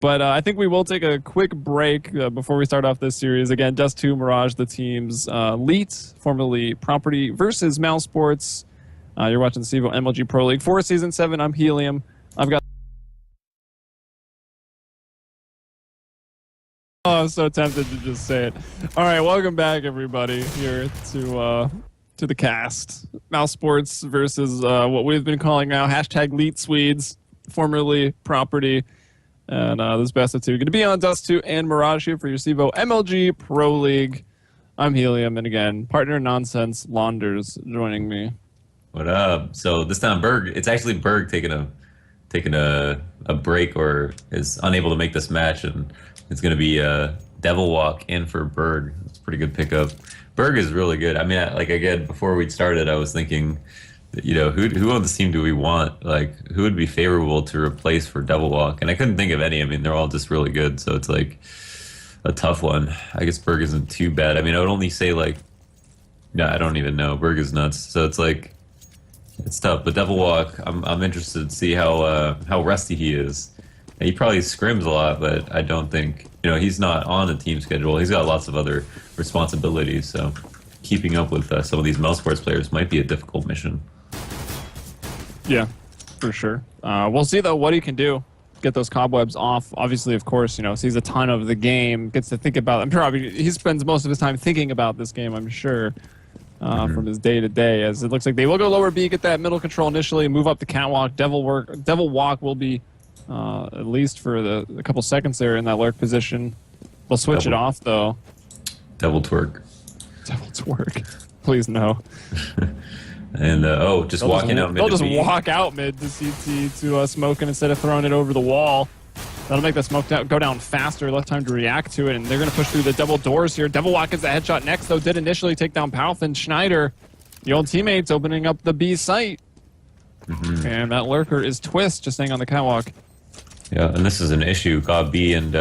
But I think we will take a quick break before we start off this series. Again, Dust 2, Mirage, the teams Leet, formerly Property, versus Mousesports. You're watching the CSGO MLG Pro League for Season 7. I'm Helium. I've got... Oh, I'm so tempted to just say it. All right, welcome back, everybody, here to the cast. Mousesports versus what we've been calling now hashtag Leet Swedes, formerly Property. And this best of two. Going to be on Dust 2 and Mirage here for your CSGO MLG Pro League. I'm Helium, and again, partner Nonsense Launders joining me. What up? So this time, Berg. It's actually Berg taking a break, or is unable to make this match, and it's going to be Devil Walk in for Berg. It's a pretty good pickup. Berg is really good. I mean, like again, before we started, I was thinking, you know, who on this team do we want? Like, who would be favorable to replace for Devil Walk? And I couldn't think of any. I mean, they're all just really good, so it's like a tough one. I guess Berg isn't too bad. I mean, I would only say like, no, I don't even know. Berg is nuts. So it's like, it's tough. But Devil Walk, I'm interested to see how rusty he is. He probably scrims a lot, but I don't think, you know, he's not on a team schedule. He's got lots of other responsibilities, so keeping up with some of these Mousesports players might be a difficult mission. Yeah, for sure. We'll see, though, what he can do. Get those cobwebs off. Obviously, of course, you know, sees a ton of the game, gets to think about... I'm sure he spends most of his time thinking about this game, I'm sure, from his day-to-day, as it looks like they will go lower B, get that middle control initially, move up the catwalk. Devil Walk will be, at least for a couple seconds there, in that lurk position. We'll switch it off, though. Devil Twerk. Devil Twerk. Please, no. And just walking out mid. They'll just walk out mid to CT to smoking instead of throwing it over the wall. That'll make that smoke go down faster, less time to react to it, and they're going to push through the double doors here. Devil Walk gets the headshot next, though. Did initially take down Palth and Schneider. The old teammates opening up the B site. And that lurker is Twist, just staying on the catwalk. Yeah, and this is an issue. Gob B and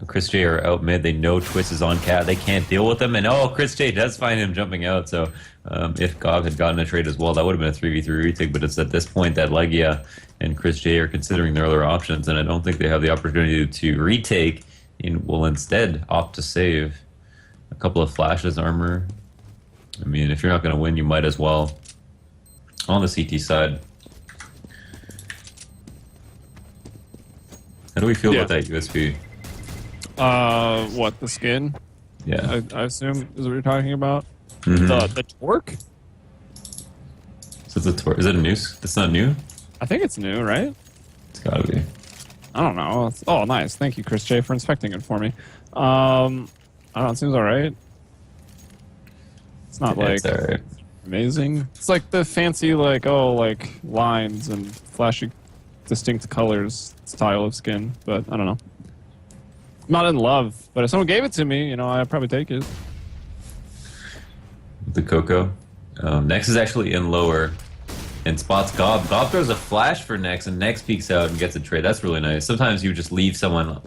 Chris J are out mid. They know Twist is on cat. They can't deal with him. And Chris J does find him jumping out. So if Gob had gotten a trade as well, that would have been a 3v3 retake. But it's at this point that Legia and Chris J are considering their other options. And I don't think they have the opportunity to retake and will instead opt to save a couple of flashes armor. I mean, if you're not going to win, you might as well. On the CT side. How do we feel about that USP? What, the skin? Yeah. I assume is what you're talking about? Mm-hmm. The torque? So it's a torque. Is it a new? It's not new? I think it's new, right? It's gotta be. I don't know. Oh, nice. Thank you, Chris J, for inspecting it for me. I don't know. It seems alright. It's not like right. Amazing. It's like the fancy, like lines and flashy, distinct colors style of skin, but I don't know. I'm not in love, but if someone gave it to me, you know, I'd probably take it. The Coco. Nex is actually in lower and spots Gob. Gob throws a flash for Nex, and Nex peeks out and gets a trade. That's really nice. Sometimes you just leave someone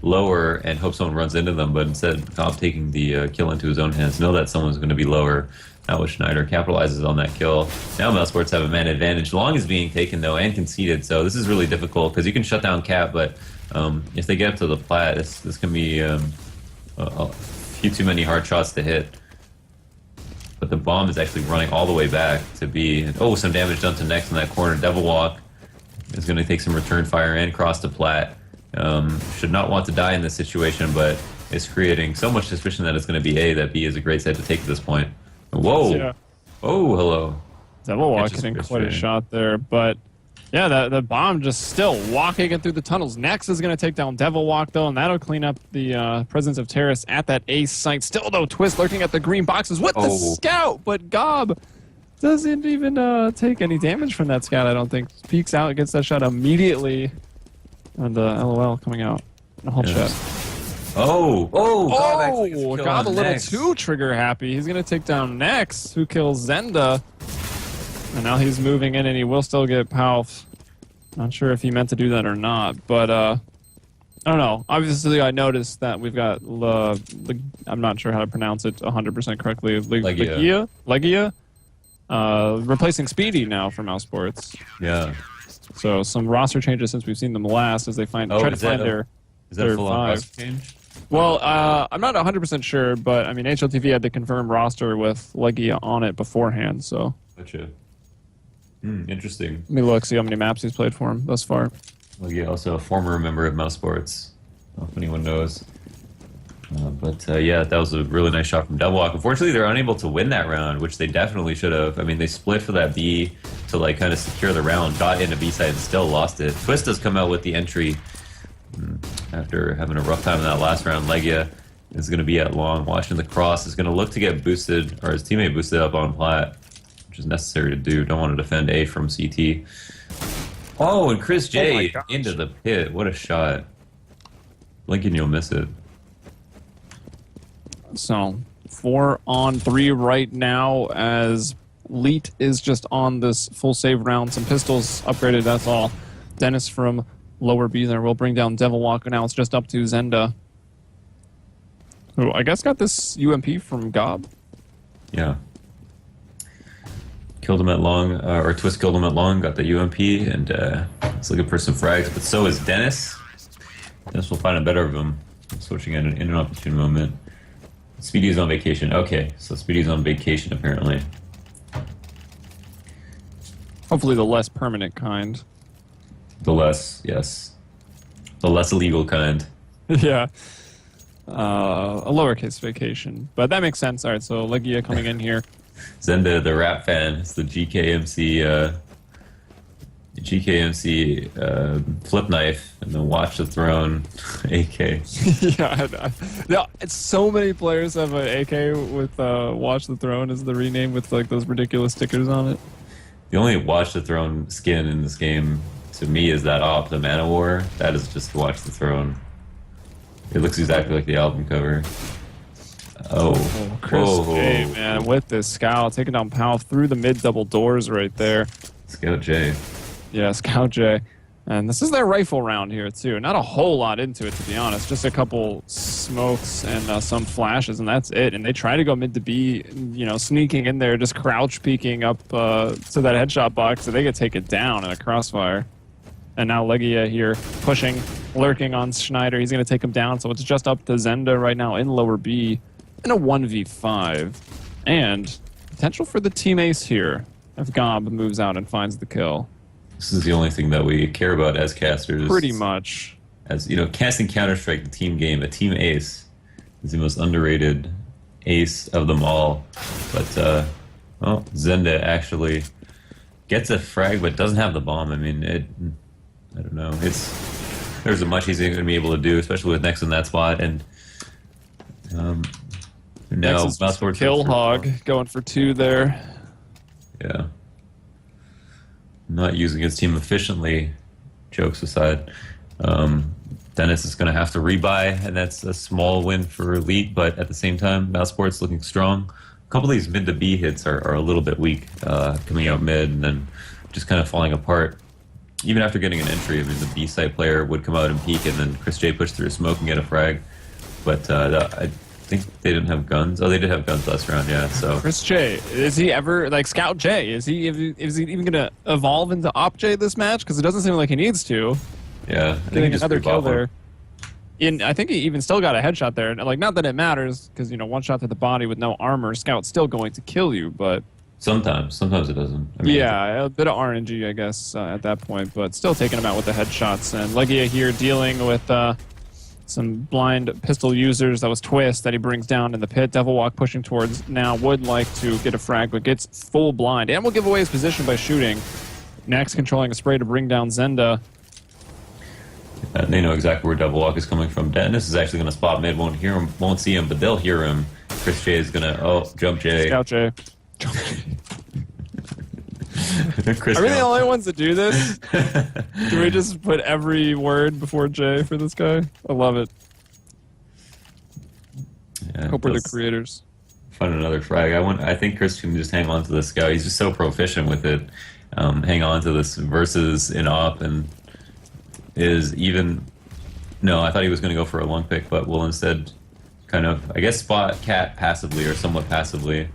lower and hope someone runs into them, but instead Gob taking the kill into his own hands. Know that someone's going to be lower. Now with Schneider capitalizes on that kill. Now Mousesports have a man advantage. Long is being taken though and conceded, so this is really difficult because you can shut down Cap, but if they get up to the plat, this can be a few too many hard shots to hit. But the bomb is actually running all the way back to B. And, some damage done to Nex in that corner. Devil Walk is going to take some return fire and cross to plat. Should not want to die in this situation, but it's creating so much suspicion that it's going to be A, that B is a great side to take at this point. Whoa! Yeah. Oh, hello. Devil Walk hitting quite a shot there, but yeah, the bomb just still walking it through the tunnels. Nex is going to take down Devil Walk, though, and that'll clean up the presence of Terrace at that A site. Still, though, Twist lurking at the green boxes with the scout, but Gob doesn't even take any damage from that scout, I don't think. Peeks out, gets that shot immediately, and LOL coming out. A whole shot. Gob a little too trigger happy. He's going to take down Nex, who kills Zenda. And now he's moving in, and he will still get Palth. Not sure if he meant to do that or not, but I don't know. Obviously, I noticed that we've got I'm not sure how to pronounce it 100% correctly. Legia, replacing Speedy now for Mousesports. Yeah. So some roster changes since we've seen them last, as they try to find their Is that They're full on 5. roster change? Well, I'm not 100% sure, but I mean, HLTV had the confirmed roster with Legia on it beforehand, so. Gotcha. Interesting. Let me look, see how many maps he's played for him thus far. Legia, also a former member of Mousesports. I don't know if anyone knows. Yeah, that was a really nice shot from Double Walk. Unfortunately, they're unable to win that round, which they definitely should have. I mean, they split for that B to like kind of secure the round, got into B side and still lost it. Twist does come out with the entry after having a rough time in that last round. Legia is going to be at long, watching the cross, is going to look to get boosted, or his teammate boosted up on plat, which is necessary to do. Don't want to defend A from CT. Oh, and Chris J into the pit. What a shot. Lincoln, you'll miss it. So 4-on-3 right now as Leet is just on this full save round. Some pistols upgraded, that's all. Dennis from lower B there will bring down Devil Walker. Now it's just up to Zenda, who I guess got this UMP from Gob. Yeah. Killed him at long, or Twist killed him at long, got the UMP, and he's looking for some frags, but so is Dennis. Dennis will find a better of him. Switching in an opportune moment. Speedy's on vacation. Okay, so Speedy's on vacation apparently. Hopefully the less permanent kind. The less, yes. The less illegal kind. Yeah. A lowercase vacation. But that makes sense. All right, so Legia coming in here. Zenda, the rap fan, it's the GKMC flip knife and the Watch the Throne AK. Yeah, it's so many players have an AK with Watch the Throne as the rename with like those ridiculous stickers on it. The only Watch the Throne skin in this game to me is that op, the Man of War. That is just Watch the Throne. It looks exactly like the album cover. Oh, Chris J, man, with this Scout taking down Pal through the mid double doors right there. Scout J. Yeah, Scout J. And this is their rifle round here, too. Not a whole lot into it, to be honest. Just a couple smokes and some flashes, and that's it. And they try to go mid to B, you know, sneaking in there, just crouch peeking up to that headshot box, so they get taken down in a crossfire. And now Legia here pushing, lurking on Schneider. He's going to take him down, so it's just up to Zenda right now in lower B in a 1v5. And potential for the team ace here if Gob moves out and finds the kill. This is the only thing that we care about as casters. Pretty much. As you know, casting Counter-Strike, the team game, a team ace is the most underrated ace of them all. But, well, Zenda actually gets a frag but doesn't have the bomb. I mean, I don't know. There's a much he's going to be able to do, especially with Nex in that spot. And now Mousesports kill hog going for 2 there. Yeah. Not using his team efficiently, jokes aside. Dennis is going to have to rebuy, and that's a small win for Elite, but at the same time, Mousesports looking strong. A couple of these mid to B hits are a little bit weak, coming out mid and then just kind of falling apart. Even after getting an entry, I mean, the B side player would come out and peek, and then Chris J pushed through a smoke and get a frag. But I think they didn't have guns. Oh, they did have guns last round, yeah. So Chris J, is he ever like Scout J? Is he even gonna evolve into Op J this match? Because it doesn't seem like he needs to. Yeah, getting another kill there. I think he even still got a headshot there. Like, not that it matters, because you know, one shot to the body with no armor, Scout's still going to kill you. But sometimes it doesn't. I mean, yeah, a bit of RNG, I guess, at that point. But still taking him out with the headshots. And Legia here dealing with some blind pistol users. That was Twist that he brings down in the pit. Devil Walk pushing towards now. Would like to get a frag, but gets full blind. And will give away his position by shooting. Next, controlling a spray to bring down Zenda. They know exactly where Devil Walk is coming from. Dennis is actually going to spot mid. Won't hear him, won't see him, but they'll hear him. Chris J is going to, jump J. Scout J. Are we the only ones that do this? Do we just put every word before J for this guy? I love it. Yeah, hope we're the creators. Find another frag. I think Chris can just hang on to this guy. He's just so proficient with it. Hang on to this versus in op and is even. No, I thought he was going to go for a long pick, but will instead kind of, I guess, spot Cat passively or somewhat passively.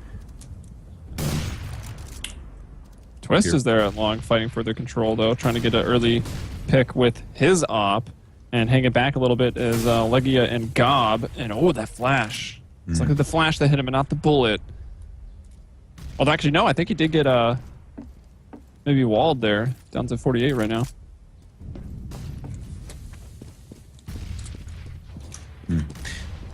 Twist is there at long, fighting for the control though, trying to get an early pick with his op. And hanging back a little bit is Legia and Gob. And oh, that flash. It's like the flash that hit him and not the bullet. Although actually, no, I think he did get maybe walled there. Down to 48 right now.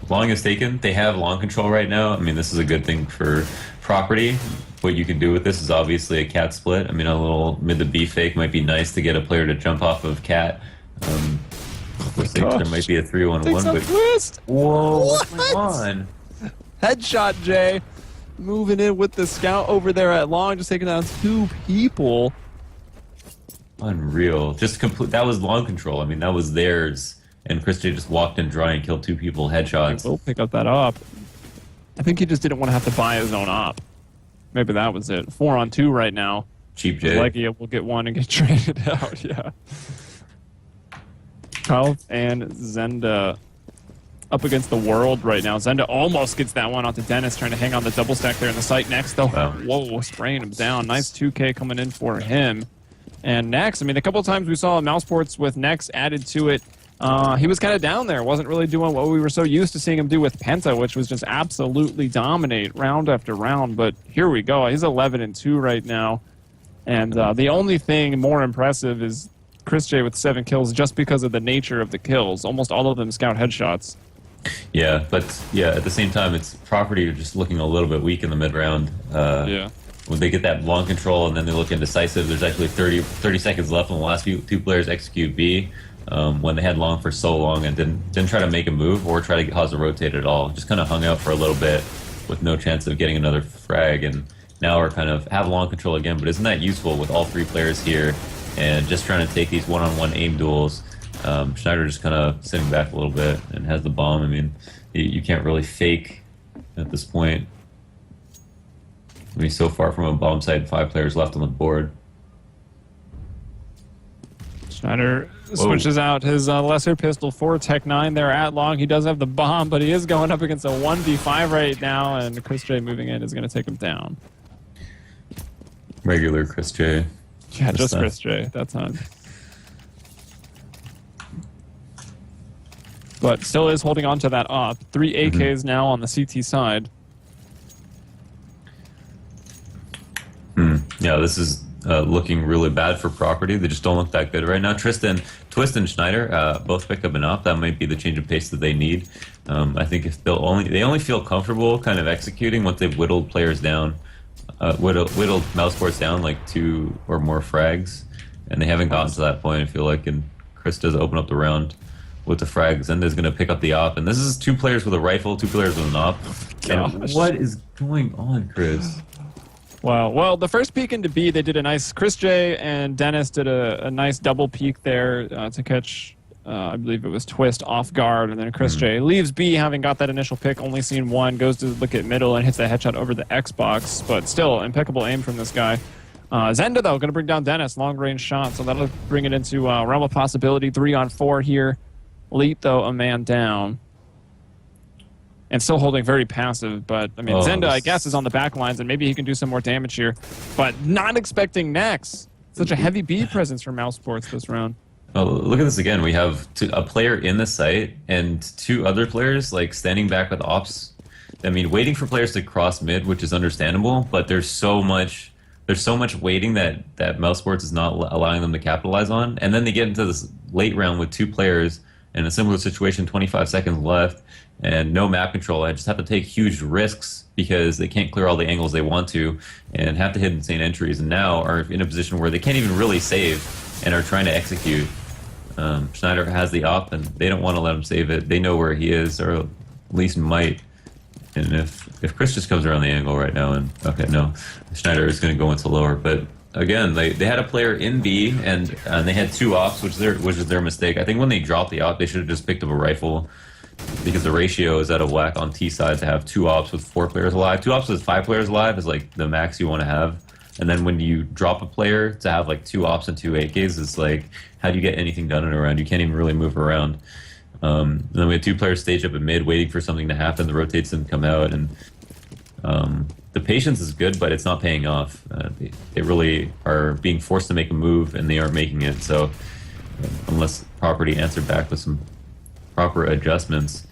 Long is taken. They have long control right now. I mean, this is a good thing for property. What you can do with this is obviously a cat split. I mean, a little mid to B fake might be nice to get a player to jump off of cat. There might be a 3-1-1, but twist. Whoa, what's going on? Headshot, Jay. Moving in with the scout over there at long, just taking down 2 people. Unreal. Just complete. That was long control. I mean, that was theirs. And Chris J just walked in dry and killed 2 people, headshots. We'll pick up that up. I think he just didn't want to have to buy his own op. Maybe that was it. 4-on-2 right now. Cheap J. Legia will get one and get traded out, yeah. Kyle and Zenda up against the world right now. Zenda almost gets that one onto Dennis, trying to hang on the double stack there in the site next, though. Wow. Whoa, spraying him down. Nice 2K coming in for him. And Nex, I mean, a couple of times we saw Mousesports with Nex added to it. He was kind of down there, wasn't really doing what we were so used to seeing him do with Penta, which was just absolutely dominate round after round. But here we go. He's 11-2 right now. And the only thing more impressive is Chris J with 7 kills just because of the nature of the kills. Almost all of them scout headshots. Yeah, but yeah, at the same time, it's property just looking a little bit weak in the mid round. Yeah. When they get that long control and then they look indecisive, there's actually 30 seconds left when the last 2 players execute B. When they had long for so long and didn't try to make a move or try to cause a rotate at all. Just kind of hung out for a little bit with no chance of getting another frag. And now we're kind of have long control again. But isn't that useful with all 3 players here and just trying to take these one-on-one aim duels? Schneider just kind of sitting back a little bit and has the bomb. I mean, you can't really fake at this point. I mean, so far from a bomb site, 5 players left on the board. Schneider switches out his lesser pistol for Tech 9 there at long. He does have the bomb, but he is going up against a 1v5 right now, and Chris J moving in is going to take him down. Regular Chris J. Yeah, just Chris J that time. But still is holding on to that op. 3 AKs now on the CT side. Yeah, this is looking really bad for property. They just don't look that good right now. Tristan, Twist, and Schneider both pick up an op. That might be the change of pace that they need. I think if they only feel comfortable kind of executing once they've whittled players down, whittled Mousesports down like 2 or more frags, and they haven't gotten to that point. I feel like, and Chris does open up the round with the frags, and is going to pick up the op. And this is 2 players with a rifle, 2 players with an op. And what is going on, Chris? Wow. Well, the first peek into B, they did a nice... Chris J and Dennis did a nice double peek there to catch, I believe it was Twist, off guard. And then Chris J leaves B, having got that initial pick, only seen 1, goes to look at middle and hits that headshot over the Xbox. But still, impeccable aim from this guy. Zenda, though, going to bring down Dennis. Long-range shot, so that'll bring it into realm of possibility. 3-on-4 here. Leet, though, a man down. And still holding very passive, but I mean, Zenda, I guess, is on the back lines, and maybe he can do some more damage here. But not expecting Nex. Such a heavy B presence for Mousesports this round. Oh, look at this again. We have a player in the site and 2 other players like standing back with ops. I mean, waiting for players to cross mid, which is understandable, but there's so much waiting that Mousesports is not allowing them to capitalize on. And then they get into this late round with 2 players in a similar situation, 25 seconds left, and no map control. I just have to take huge risks because they can't clear all the angles they want to and have to hit insane entries, and now are in a position where they can't even really save and are trying to execute. Schneider has the op, and they don't want to let him save it. They know where he is, or at least might. And if Chris just comes around the angle right now, and okay, no, Schneider is going to go into lower. But again, they had a player in B, and they had 2 ops, which is their mistake. I think when they dropped the op, they should have just picked up a rifle, because the ratio is out of whack on T side to have 2 ops with 4 players alive. 2 ops with 5 players alive is like the max you want to have. And then when you drop a player to have like 2 ops and 2 AKs, it's like, how do you get anything done in a round? You can't even really move around. And then we had 2 players stage up at mid, waiting for something to happen. The rotates didn't come out, and the patience is good, but it's not paying off. They really are being forced to make a move, and they aren't making it. So unless Property answer back with some proper adjustments,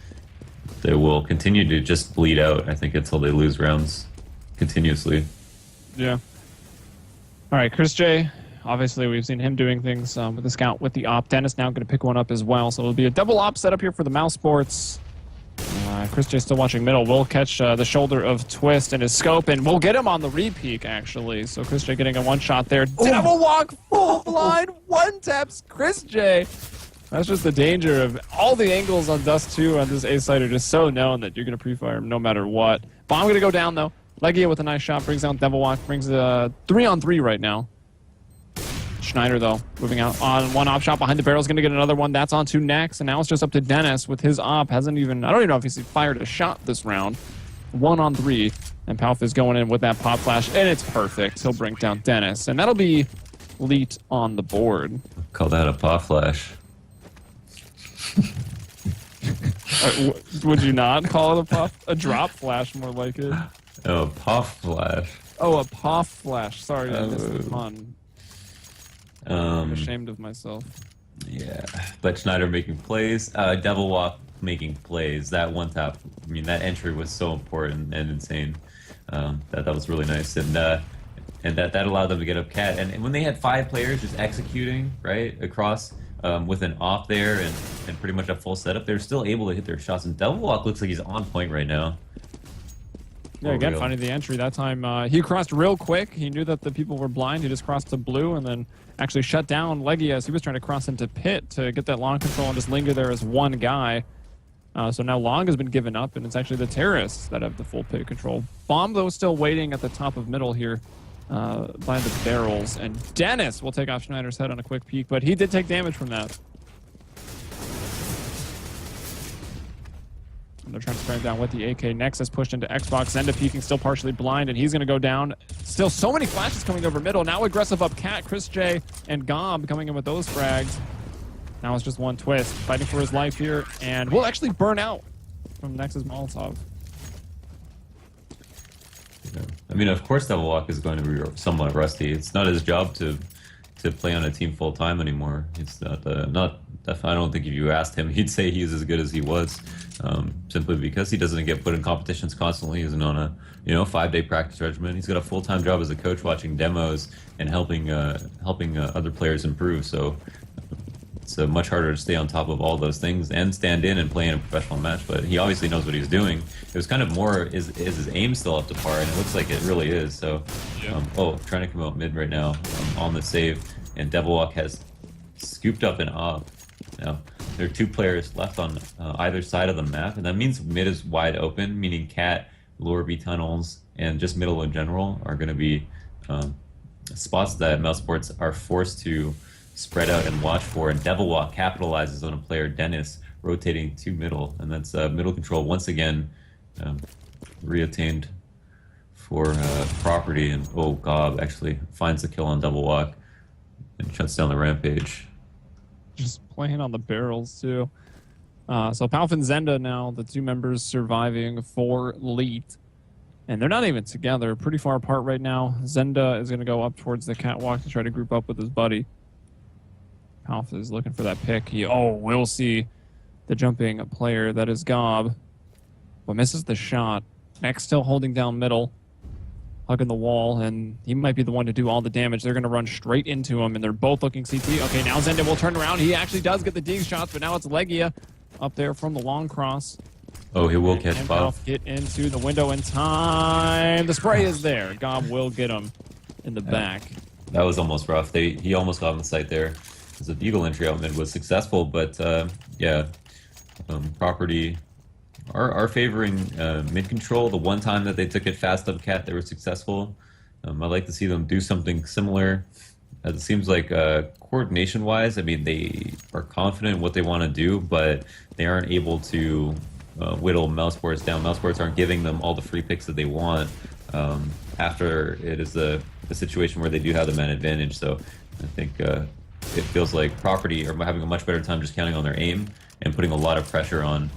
they will continue to just bleed out, I think, until they lose rounds continuously. Yeah. All right, Chris J. Obviously, we've seen him doing things with the scout, with the op. Dennis now going to pick one up as well. So it'll be a double op setup here for the Mousesports. Chris J still watching middle. Will catch the shoulder of Twist in his scope, and we'll get him on the repeak, actually. So Chris J getting a one shot there. Devil walk, full blind, one taps Chris J. That's just the danger of all the angles on Dust 2 on this A site are just so known that you're going to pre-fire him no matter what. Bomb going to go down, though. Legia with a nice shot brings down Devil Walk, brings 3-on-3 right now. Schneider, though, moving out on one op shot behind the barrel is going to get another one. That's on to Nex, and now it's just up to Dennis with his op. Hasn't even, I don't even know if he's fired a shot this round. 1-on-3, and Palf is going in with that pop flash, and it's perfect. He'll bring down Dennis, and that'll be Leet on the board. Call that a pop flash. Would you not call it a drop flash, more like it? Oh, a pop flash. Oh, a pop flash. Sorry, I missed the pun. I'm ashamed of myself. Yeah, but Schneider making plays, Devil Walk making plays. That one tap, I mean, that entry was so important and insane. That was really nice, and that allowed them to get up Cat. And when they had 5 players just executing right across with an off there and pretty much a full setup, they're still able to hit their shots. And Devil Walk looks like he's on point right now. Yeah, again, finding the entry. That time, he crossed real quick. He knew that the people were blind. He just crossed to blue and then actually shut down Legia as he was trying to cross into pit to get that long control and just linger there as one guy. So now long has been given up, and it's actually the terrorists that have the full pit control. Bomb, though, still waiting at the top of middle here by the barrels. And Dennis will take off Schneider's head on a quick peek, but he did take damage from that. They're trying to spare him down with the AK. Nexus pushed into Xbox. Zenda peeking, still partially blind, and he's going to go down. Still so many flashes coming over middle. Now aggressive up Cat, Chris J, and Gob coming in with those frags. Now it's just one Twist, fighting for his life here, and will actually burn out from Nexus Molotov. Yeah. I mean, of course Devil Walk is going to be somewhat rusty. It's not his job to play on a team full time anymore. It's not. I don't think if you asked him, he'd say he's as good as he was, simply because he doesn't get put in competitions constantly. He's on a 5-day practice regimen. He's got a full-time job as a coach, watching demos and helping other players improve. So it's much harder to stay on top of all those things and stand in and play in a professional match. But he obviously knows what he's doing. It was kind of more, is his aim still up to par? And it looks like it really is. So, Yeah. Trying to come out mid right now on the save, and Devil Walk has scooped up an op. Now, there are 2 players left on either side of the map, and that means mid is wide open, meaning Cat, lower B tunnels, and just middle in general are going to be spots that Mousesports are forced to spread out and watch for. And Devil Walk capitalizes on a player, Dennis, rotating to middle, and that's middle control once again reattained for Property. And Gob actually finds the kill on Devil Walk and shuts down the rampage. Just playing on the barrels, too. So Palf and Zenda now, the 2 members surviving for Leet. And they're not even together. Pretty far apart right now. Zenda is going to go up towards the catwalk to try to group up with his buddy. Palf is looking for that pick. We'll see the jumping player. That is Gob. But misses the shot. Next still holding down middle. Hugging the wall, and he might be the one to do all the damage. They're going to run straight into him, and they're both looking CT. Okay, now Zenda will turn around. He actually does get the dig shots, but now it's Legia up there from the long cross. Oh, he will catch Palf. Get into the window in time. The spray is there. Gob will get him in the back. That was almost rough. He almost got on the site there. Because the Deagle entry out mid was successful, but Property are favoring mid control. The one time that they took it fast up Cat, they were successful. I'd like to see them do something similar. It seems like coordination-wise, I mean, they are confident in what they want to do, but they aren't able to whittle Mousesports down. Mousesports aren't giving them all the free picks that they want after it is a situation where they do have the man advantage. So I think it feels like Property are having a much better time just counting on their aim and putting a lot of pressure on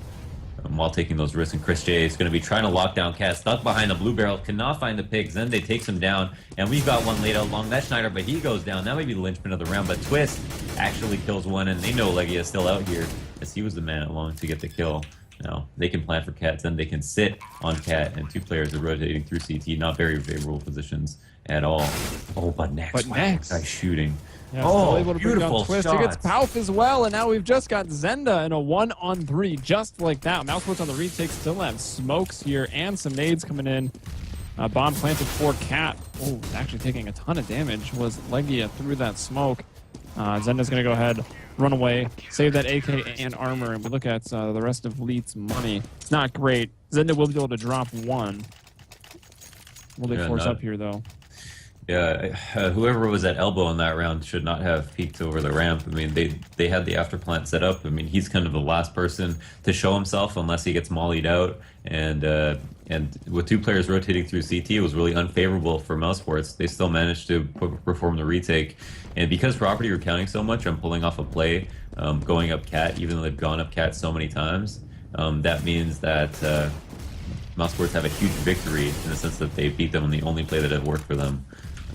while taking those risks. And Chris J is going to be trying to lock down Cat, stuck behind the blue barrel, cannot find the pigs. Then they takes him down, and we've got one laid out long. That's Schneider, but he goes down. That may be the linchpin of the round, but Twist actually kills one, and they know Legia is still out here, as he was the man at long to get the kill. Now, they can plan for Cats, then they can sit on Cat, and two players are rotating through CT. Not very favorable positions at all. Oh, but next, guy's shooting. Yeah, oh, able to beautiful Twist. shots. He gets Pauf as well, and now we've just got Zenda in a 1-on-3, just like that. Mousesports on the retake, still have smokes here, and some nades coming in. Bomb planted for Cat. Oh, actually taking a ton of damage was Legia through that smoke. Zenda's going to go ahead, run away, save that AK and armor, and we look at the rest of Leet's money. It's not great. Zenda will be able to drop one. Will they force up here, though? Yeah, whoever was at elbow in that round should not have peeked over the ramp. I mean, they had the after plant set up. I mean, he's kind of the last person to show himself unless he gets mollied out. And with two players rotating through CT, it was really unfavorable for Mousesports. They still managed to perform the retake. And because property were counting so much, I'm pulling off a play, going up Cat, even though they've gone up Cat so many times. That means that Mousesports have a huge victory in the sense that they beat them on the only play that had worked for them.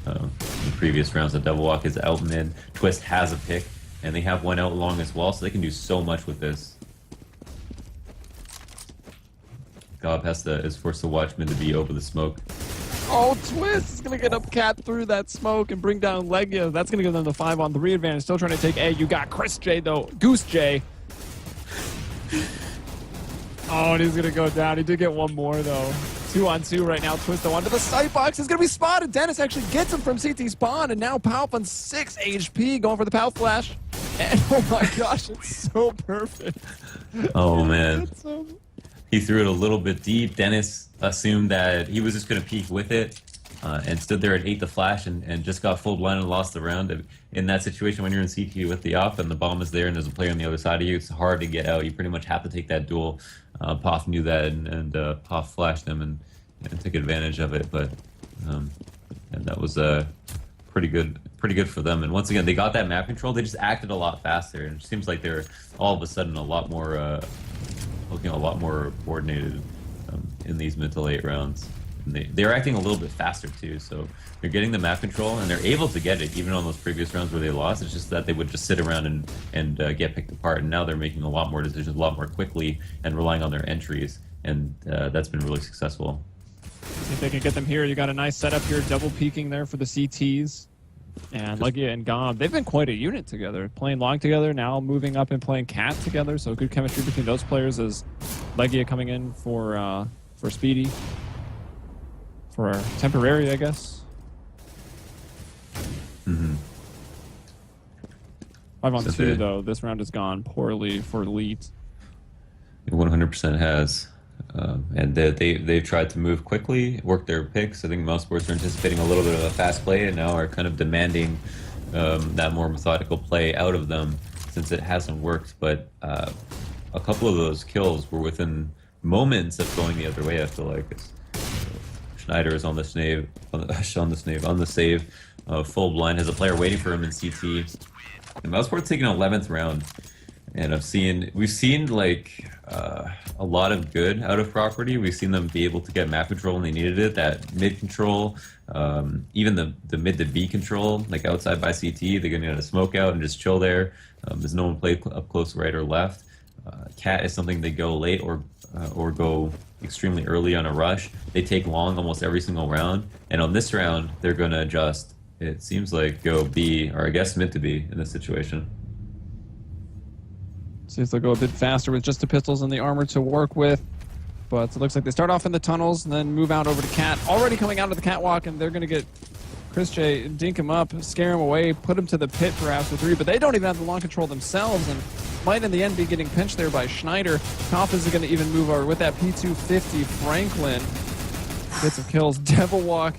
In the previous rounds, the Devil Walk is out mid. Twist has a pick, and they have one out long as well, so they can do so much with this. Gob is forced to watch mid to be over the smoke. Oh, Twist is going to get up Cat through that smoke and bring down Legia. That's going to give them the 5-on-3 advantage. Still trying to take A. You got Chris J, though. Goose J. Oh, and he's going to go down. He did get one more, though. 2-on-2 right now. Twist though onto the sight box. He's going to be spotted. Dennis actually gets him from CT spawn, and now Pauf on 6 HP going for the Pauf flash. And oh my gosh, it's so perfect. Oh, man. He threw it a little bit deep. Dennis assumed that he was just going to peek with it and stood there and ate the flash and just got full blind and lost the round. In that situation, when you're in CT with the op and the bomb is there and there's a player on the other side of you, it's hard to get out. You pretty much have to take that duel. Pauf knew that, and Pauf flashed him and took advantage of it. But and that was pretty good for them. And once again, they got that map control. They just acted a lot faster, and it seems like they're all of a sudden a lot more looking a lot more coordinated in these mid to late rounds. And they're acting a little bit faster too, so they're getting the map control and they're able to get it even on those previous rounds where they lost. It's just that they would just sit around and get picked apart, and now they're making a lot more decisions a lot more quickly and relying on their entries, and that's been really successful. See if they can get them here. You got a nice setup here, double peeking there for the CTs. And Legia and Gob, they've been quite a unit together, playing long together, now moving up and playing Cat together, so good chemistry between those players as Legia coming in for Speedy. For temporary, I guess. 5-on-2, though. This round has gone poorly for Elite. It 100% has. And they've tried to move quickly, work their picks. I think Mousesports are anticipating a little bit of a fast play and now are kind of demanding that more methodical play out of them since it hasn't worked. But a couple of those kills were within moments of going the other way, I feel like. Schneider is on the save, full blind, has a player waiting for him in CT. And Mousesports taking an 11th round, and we've seen like a lot of good out of property. We've seen them be able to get map control when they needed it, that mid control, even the mid to B control, like outside by CT, they're gonna get a smoke out and just chill there. There's no one played up close right or left. Cat is something they go late or go extremely early on a rush. They take long almost every single round, and on this round they're going to adjust. It seems like go B, or I guess mid to B in this situation. Seems they'll go a bit faster with just the pistols and the armor to work with, but it looks like they start off in the tunnels and then move out over to Cat. Already coming out of the catwalk, and they're going to get Chris J, dink him up, scare him away, put him to the pit perhaps with 3, but they don't even have the long control themselves, and might in the end be getting pinched there by Schneider. Pauf is going to even move over with that P250. Franklin gets some kills. Devil Walk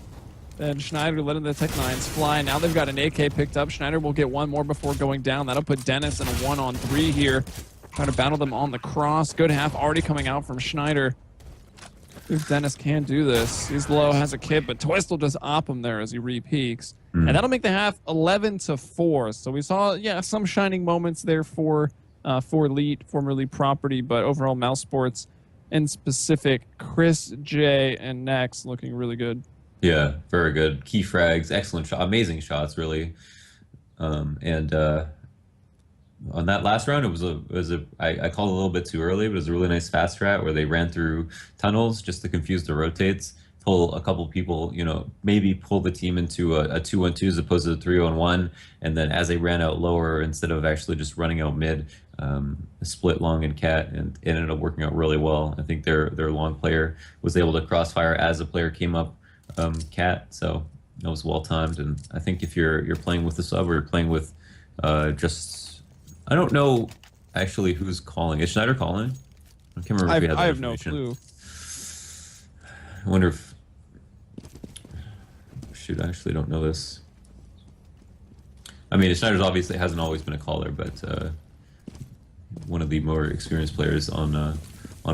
and Schneider letting the Tech 9s fly. Now they've got an AK picked up. Schneider will get one more before going down. That'll put Dennis in a 1-on-3 here. Trying to battle them on the cross. Good half already coming out from Schneider. If Dennis can do this. He's low, has a kit, but Twist will just op him there as he re-peaks. And that'll make the half 11-4. So we saw, some shining moments there for Elite, formerly Property, but overall Mousesports in specific. Chris, Jay, and Nex looking really good. Yeah, very good. Key frags, excellent shot, amazing shots, really. And on that last round, I called a little bit too early, but it was a really nice fast strat where they ran through tunnels just to confuse the rotates, pull a couple people, maybe pull the team into a 2-1-2 as opposed to a 3-1-1, and then as they ran out lower, instead of actually just running out mid, split long and cat, and it ended up working out really well. I think their long player was able to crossfire as the player came up cat, so that was well timed. And I think if you're playing with the sub or you're playing with just I don't know actually who's calling. Is Schneider calling? I can't remember if we had that I have no information. clue. I wonder if... Shoot, I actually don't know this. I mean, Schneider's obviously hasn't always been a caller, but one of the more experienced players on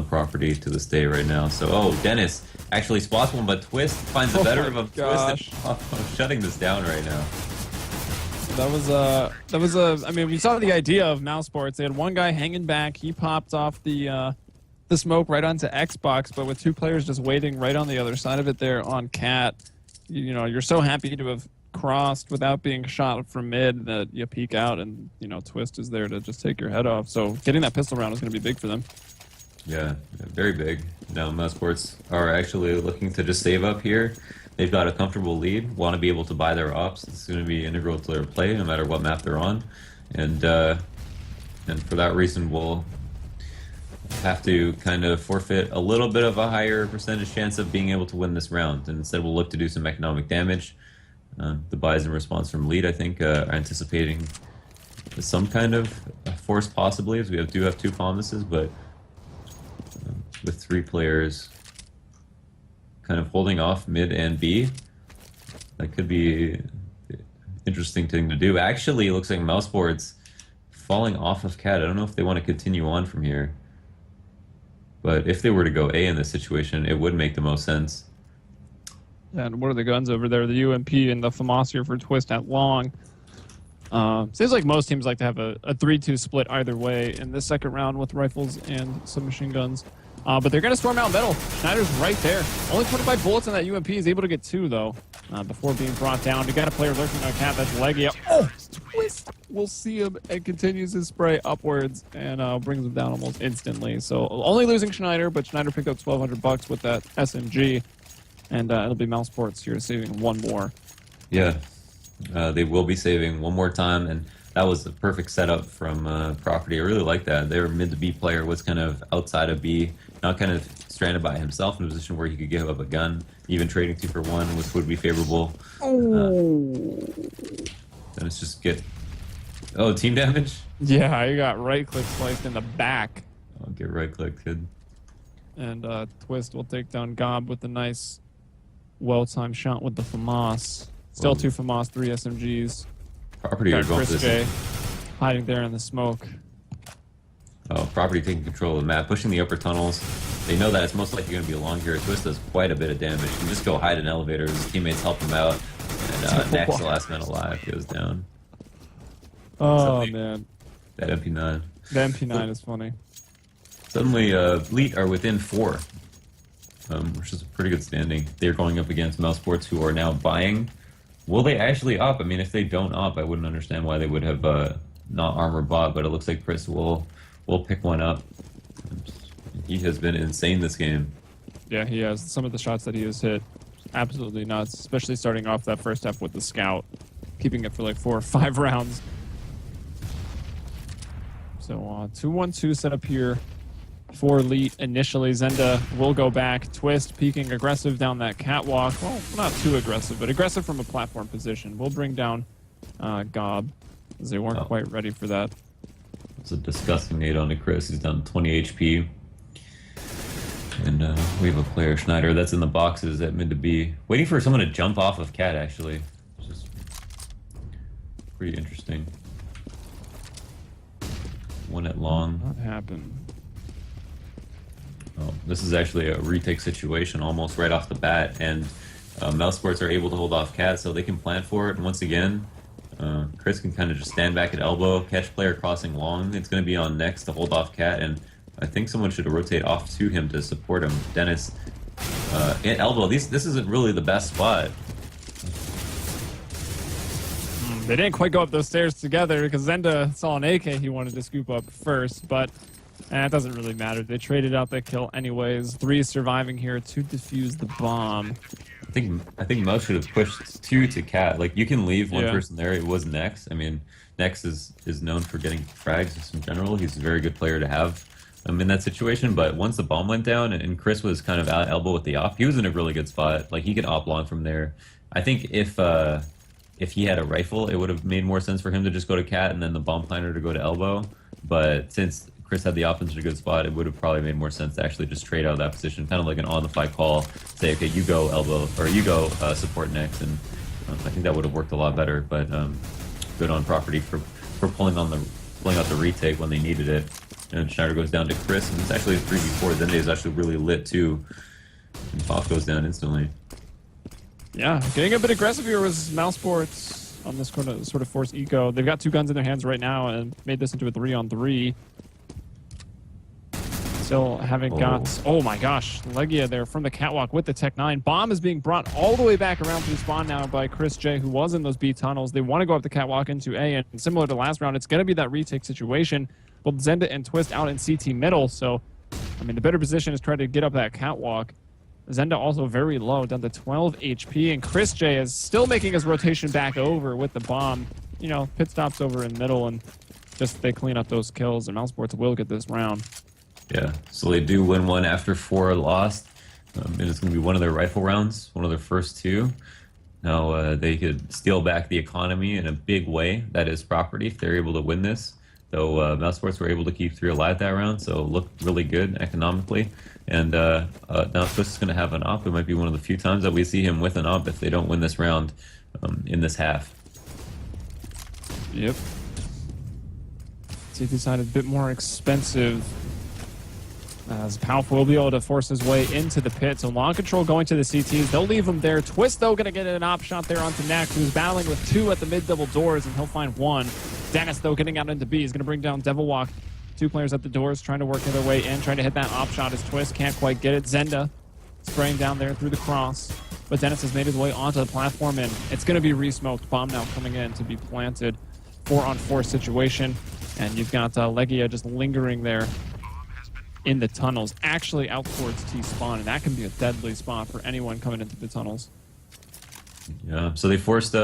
property to this day right now. So, oh, Dennis actually spots one, but Twist finds the better of him. Gosh. Twist and shutting this down right now. That was a. I mean, we saw the idea of Mousesports. They had one guy hanging back. He popped off the smoke right onto Xbox, but with two players just waiting right on the other side of it there on Cat. You're so happy to have crossed without being shot from mid that you peek out and Twist is there to just take your head off. So getting that pistol round is going to be big for them. Yeah, very big. Now Mousesports are actually looking to just save up here. They've got a comfortable lead, want to be able to buy their ops. It's going to be integral to their play no matter what map they're on. And for that reason, we'll have to kind of forfeit a little bit of a higher percentage chance of being able to win this round. And instead, we'll look to do some economic damage. The buys in response from lead, I think, are anticipating some kind of force possibly, as we do have two promises, but with three players kind of holding off mid and B, that could be an interesting thing to do. Actually, it looks like Mousesports falling off of Cat. I don't know if they want to continue on from here, but if they were to go A in this situation, it would make the most sense. And what are the guns over there? The UMP and the FAMAS here for Twist at long. Seems like most teams like to have a 3-2 split either way in this second round with rifles and submachine guns. But they're going to storm out middle. Schneider's right there. Only 25 bullets on that UMP. Is able to get 2, though, before being brought down. You got a player lurking on Cat. That's leggy up. Oh, Twist will see him and continues his spray upwards and brings him down almost instantly. So only losing Schneider, but Schneider picked up $1,200 with that SMG. And it'll be Mousesports here saving one more. Yeah, they will be saving one more time, and that was the perfect setup from Property. I really like that. Their mid to B player was kind of outside of B, not kind of stranded by himself in a position where he could give up a gun, even trading 2 for 1, which would be favorable. Oh. Then it's just get... Oh, team damage? Yeah, you got right-click sliced in the back. Oh, get right-click, kid. And Twist will take down Gob with a nice, well-timed shot with the FAMAS. Still 2 FAMAS, 3 SMGs. Property Got are going for Chris this. J hiding there in the smoke. Oh, Property taking control of the map, pushing the upper tunnels. They know that it's most likely going to be along here. Twist does quite a bit of damage. He can just go hide in elevators. His teammates help him out. And Next, the last man alive, goes down. Oh, man. That MP9. The MP9 is funny. Suddenly, Elite are within 4, which is a pretty good standing. They're going up against Mousesports, who are now buying. Will they actually op? I mean, if they don't op, I wouldn't understand why they would have not armor bought, but it looks like Chris will pick one up. He has been insane this game. Yeah, he has. Some of the shots that he has hit, absolutely nuts, especially starting off that first half with the Scout, keeping it for like 4 or 5 rounds. So 2-1-2 set up here for Elite initially. Zenda will go back. Twist peeking aggressive down that catwalk. Well, not too aggressive, but aggressive from a platform position. We'll bring down Gob, as they weren't quite ready for that. It's a disgusting nade onto Chris. He's down 20 HP. And we have a player, Schneider, that's in the boxes at mid to B. Waiting for someone to jump off of Cat, actually. Which is pretty interesting. One at long. What happened? Oh, this is actually a retake situation almost right off the bat, and Mousesports are able to hold off Cat, so they can plan for it. And once again, Chris can kind of just stand back at elbow, catch player crossing long. It's going to be on Next to hold off Cat, and I think someone should rotate off to him to support him. Dennis, and elbow. This isn't really the best spot. They didn't quite go up those stairs together because Zenda saw an AK he wanted to scoop up first, but it doesn't really matter. They traded out the kill anyways. 3 surviving here to defuse the bomb. I think Mouse should have pushed 2 to Cat. Like, you can leave one person there. It was Nex. I mean, Nex is known for getting frags just in general. He's a very good player to have in that situation. But once the bomb went down and Chris was kind of at elbow with the op, he was in a really good spot. Like, he could op long from there. I think if he had a rifle, it would have made more sense for him to just go to Cat and then the bomb planter to go to elbow. But since Chris had the offense in a good spot, it would have probably made more sense to actually just trade out of that position, kind of like an on-the-fly call. Say, okay, you go elbow, or you go support next, and I think that would have worked a lot better. But good on Property for pulling out the retake when they needed it. And Schneider goes down to Chris, and it's actually a 3v4. Zende is actually really lit too, and Pop goes down instantly. Yeah, getting a bit aggressive here was Mousesports on this sort of force eco. They've got 2 guns in their hands right now and made this into a 3-on-3. Still haven't got... Oh my gosh, Legia there from the catwalk with the Tech 9. Bomb is being brought all the way back around through spawn now by Chris J, who was in those B tunnels. They want to go up the catwalk into A, and similar to last round, it's going to be that retake situation. Both Zenda and Twist out in CT middle, so, I mean, the better position is trying to get up that catwalk. Zenda also very low, down to 12 HP, and Chris J is still making his rotation back over with the bomb. You know, pit stops over in middle, and just they clean up those kills, and Mousesports will get this round. Yeah, so they do win one after 4 lost, and it's going to be one of their rifle rounds, one of their first 2. Now, they could steal back the economy in a big way. That is Property if they're able to win this. Though Mousesports were able to keep 3 alive that round, so looked really good economically. And now Twist is going to have an op. It might be one of the few times that we see him with an op if they don't win this round in this half. Yep. CT side a bit more expensive. As Powerful will be able to force his way into the pit. So long control going to the CTs. They'll leave him there. Twist, though, going to get an op shot there onto Nex, who's battling with 2 at the mid-double doors, and he'll find 1. Dennis, though, getting out into B. He's going to bring down Devil Walk. 2 players at the doors trying to work their way in, trying to hit that op shot as Twist can't quite get it. Zenda spraying down there through the cross. But Dennis has made his way onto the platform, and it's going to be re-smoked. Bomb now coming in to be planted. 4-on-4 situation. And you've got Legia just lingering there in the tunnels, actually out towards T-spawn, and that can be a deadly spot for anyone coming into the tunnels. Yeah, so they forced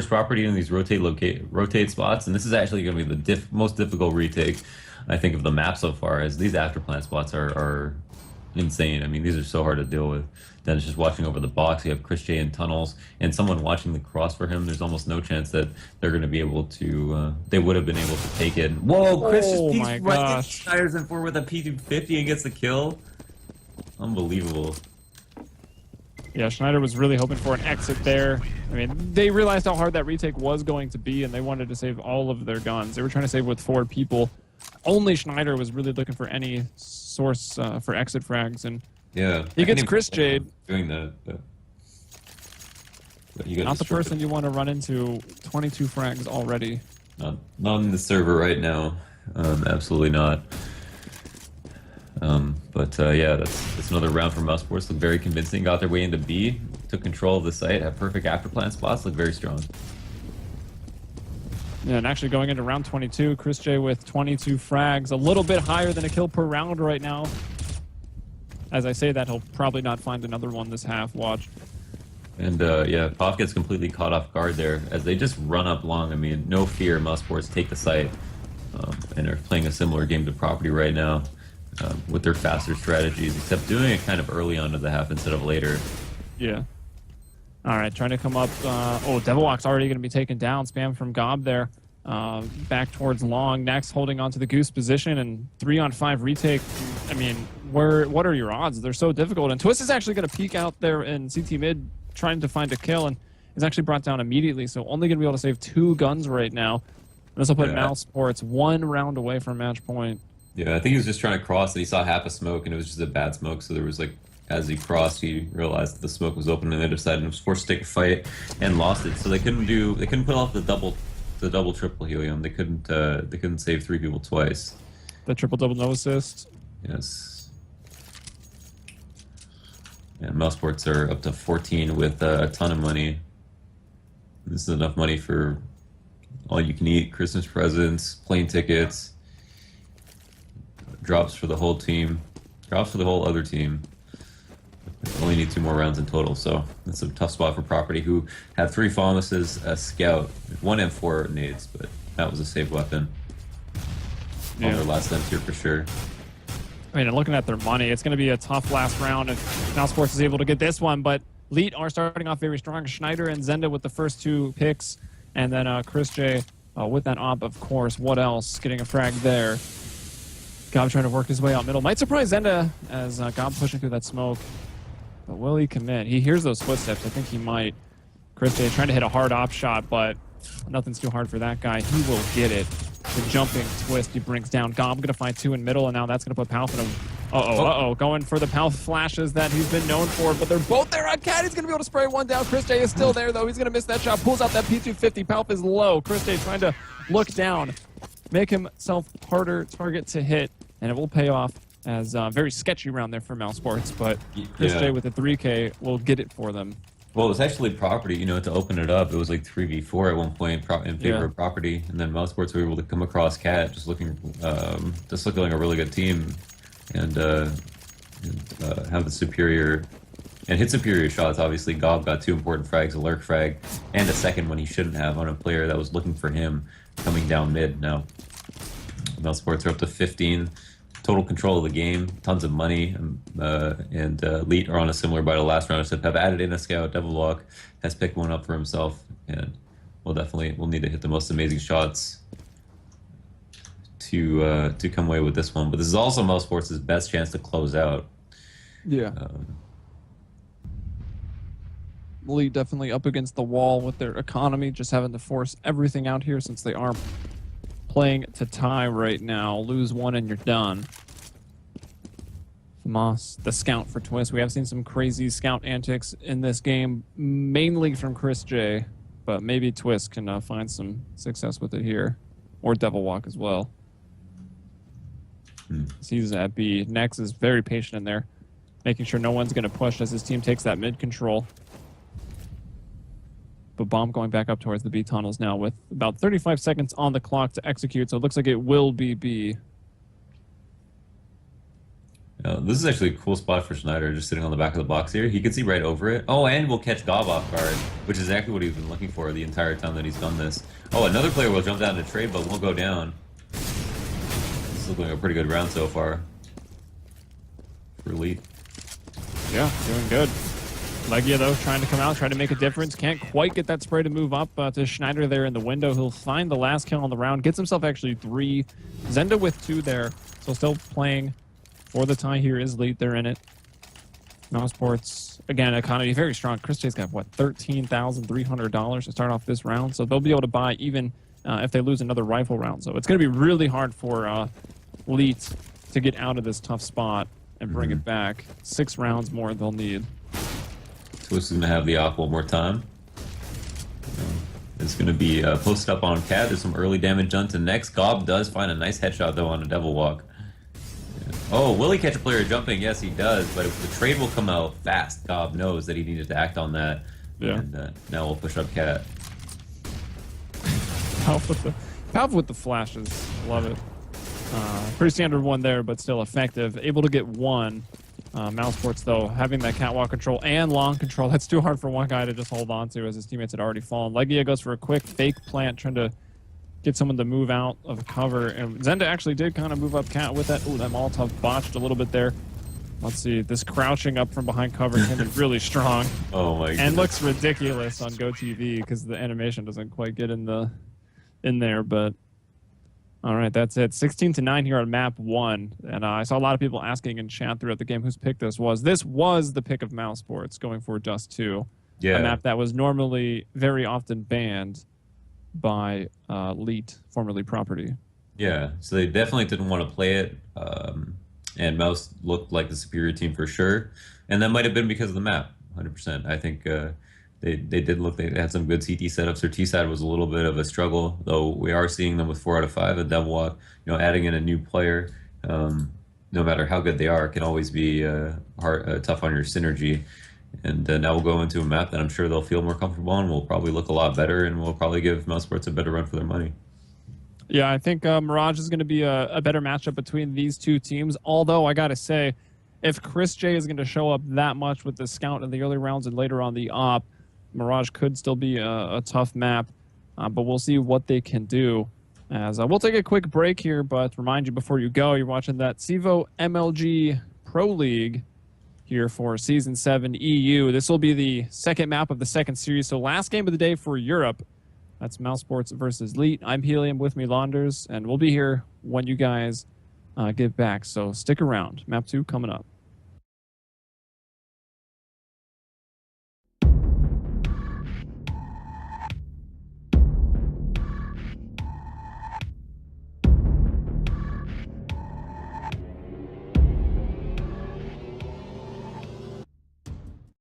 Property in these rotate spots, and this is actually going to be the most difficult retake, I think, of the map so far, as these afterplant spots are insane. I mean, these are so hard to deal with. Then it's just watching over the box. You have Chris J in tunnels, and someone watching the cross for him. There's almost no chance that they're going to be able to. They would have been able to take it. Whoa! Chris just peeks right in Schneider's in for with a P250 and gets the kill. Unbelievable. Yeah, Schneider was really hoping for an exit there. I mean, they realized how hard that retake was going to be, and they wanted to save all of their guns. They were trying to save with 4 people. Only Schneider was really looking for any source for exit frags, and yeah, he gets Chris Jade. Doing that. Not the person you want to run into. 22 frags already. Not on the server right now. Absolutely not. Yeah, that's another round for Mousesports. Looked very convincing. Got their way into B. Took control of the site. Had perfect afterplant spots. Looked very strong. Yeah, and actually going into round 22, Chris J with 22 frags. A little bit higher than a kill per round right now. As I say that, he'll probably not find another one this half. Watch. And yeah, Pop gets completely caught off guard there as they just run up long. I mean, no fear. Mousesports take the site and are playing a similar game to Property right now with their faster strategies, except doing it kind of early on to the half instead of later. Yeah. All right, trying to come up. Devil Walk's already going to be taken down. Spam from Gob there. Back towards long. Next, holding on to the Goose position, and 3-on-5 retake. I mean, what are your odds? They're so difficult. And Twist is actually going to peek out there in CT mid, trying to find a kill, and is actually brought down immediately. So only going to be able to save 2 guns right now. This will put Mousesports 1 round away from match point. Yeah, I think he was just trying to cross, and he saw half a smoke, and it was just a bad smoke. So there was like, as he crossed, he realized that the smoke was open, and they decided and was forced to take a fight and lost it. So they couldn't pull off the double triple helium. They couldn't save 3 people twice. The triple double no assist. Yes. And Mousesports are up to 14 with a ton of money. This is enough money for all you can eat, Christmas presents, plane tickets, drops for the whole team, drops for the whole other team. Only need 2 more rounds in total, so that's a tough spot for Property, who have 3 Faunus, a Scout, 1 and 4 nades, but that was a safe weapon. On their last end here for sure. I mean, and looking at their money, it's going to be a tough last round if Mousesports is able to get this one, but Leet are starting off very strong. Schneider and Zenda with the first 2 picks, and then Chris J with that op, of course. What else? Getting a frag there. Gob trying to work his way out middle. Might surprise Zenda as Gob pushing through that smoke. But will he commit? He hears those footsteps. I think he might. Chris J trying to hit a hard op shot, but nothing's too hard for that guy. He will get it. The jumping twist he brings down. Gob going to find 2 in middle, and now that's going to put Palf in a... Uh-oh. Going for the Palf flashes that he's been known for, but they're both there on Cat. He's going to be able to spray one down. Chris J is still there, though. He's going to miss that shot. Pulls out that P250. Palf is low. Chris J trying to look down, make himself harder target to hit, and it will pay off as a very sketchy round there for Mousesports, but Chris J with the 3K will get it for them. Well, it was actually Property, you know, to open it up. It was like 3v4 at one point in favor of Property, and then Mousesports were able to come across Cat, just looking like a really good team, and have the superior and hit superior shots. Obviously, Gob got 2 important frags, a lurk frag, and a second one he shouldn't have on a player that was looking for him coming down mid. Now, Mousesports are up to 15. Total control of the game, tons of money, and Leet are on a similar buy to last round. So have added in a Scout. Devil Walk has picked one up for himself, and we'll need to hit the most amazing shots to come away with this one. But this is also Mousesports' best chance to close out. Yeah. Leet definitely up against the wall with their economy, just having to force everything out here since they are playing to tie right now. Lose 1 and you're done. Moss, the scout for Twist. We have seen some crazy scout antics in this game, mainly from Chris J, but maybe Twist can find some success with it here, or Devil Walk as well. He's at B. Nex is very patient in there, making sure no one's going to push as his team takes that mid control. But Bomb going back up towards the B tunnels now with about 35 seconds on the clock to execute, so it looks like it will be B. This is actually a cool spot for Schneider, just sitting on the back of the box here. He can see right over it. Oh, and we'll catch Gob off guard, which is exactly what he's been looking for the entire time that he's done this. Oh, another player will jump down to trade, but won't go down. This is looking like a pretty good round so far for Elite. Yeah, doing good. Legia, though, trying to come out, trying to make a difference. Can't quite get that spray to move up to Schneider there in the window. He'll find the last kill on the round. Gets himself actually 3. Zenda with 2 there. So still playing for the tie here is Leet. They're in it. Mousesports, again, economy very strong. Chris J's got, what, $13,300 to start off this round. So they'll be able to buy even if they lose another rifle round. So it's going to be really hard for Leet to get out of this tough spot and bring it back. 6 rounds more they'll need. Twist is going to have the op one more time. It's going to be posted up on Cat. There's some early damage done to Nex. Gob does find a nice headshot, though, on a Devil Walk. Yeah. Oh, will he catch a player jumping? Yes, he does, but if the trade will come out fast. Gob knows that he needed to act on that. Yeah. And now we'll push up Cat. Palf with the flashes. Love it. Pretty standard one there, but still effective. Able to get 1. Mousesports, though, having that catwalk control and long control, that's too hard for one guy to just hold on to as his teammates had already fallen. Legia goes for a quick fake plant, trying to get someone to move out of cover. And Zenda actually did kind of move up Cat with that. Ooh, that Molotov botched a little bit there. Let's see. This crouching up from behind cover came in really strong. Oh, my goodness. And looks ridiculous on GoTV because the animation doesn't quite get in there, but... All right, that's it. 16-9 here on map 1. And I saw a lot of people asking in chat throughout the game whose pick this was. This was the pick of Mousesports going for Dust 2. Yeah. A map that was normally very often banned by Leet, formerly Property. Yeah, so they definitely didn't want to play it. And Mouse looked like the superior team for sure. And that might have been because of the map, 100%. I think they did look, they had some good CT setups. Their T side was a little bit of a struggle, though we are seeing them with 4 out of 5. A Devil Walk, adding in a new player. no matter how good they are, can always be tough on your synergy. And now we'll go into a map that I'm sure they'll feel more comfortable on. We'll probably look a lot better, and we'll probably give Mousesports a better run for their money. Yeah, I think Mirage is going to be a better matchup between these two teams. Although I got to say, if Chris J is going to show up that much with the scout in the early rounds and later on the op, Mirage could still be a tough map. But we'll see what they can do. As we'll take a quick break here, but remind you before you go, you're watching that CSGO MLG Pro League here for Season 7 EU. This will be the second map of the second series, so last game of the day for Europe. That's Mousesports versus Leet. I'm Helium, with me Launders, and we'll be here when you guys get back, so stick around. Map 2 coming up.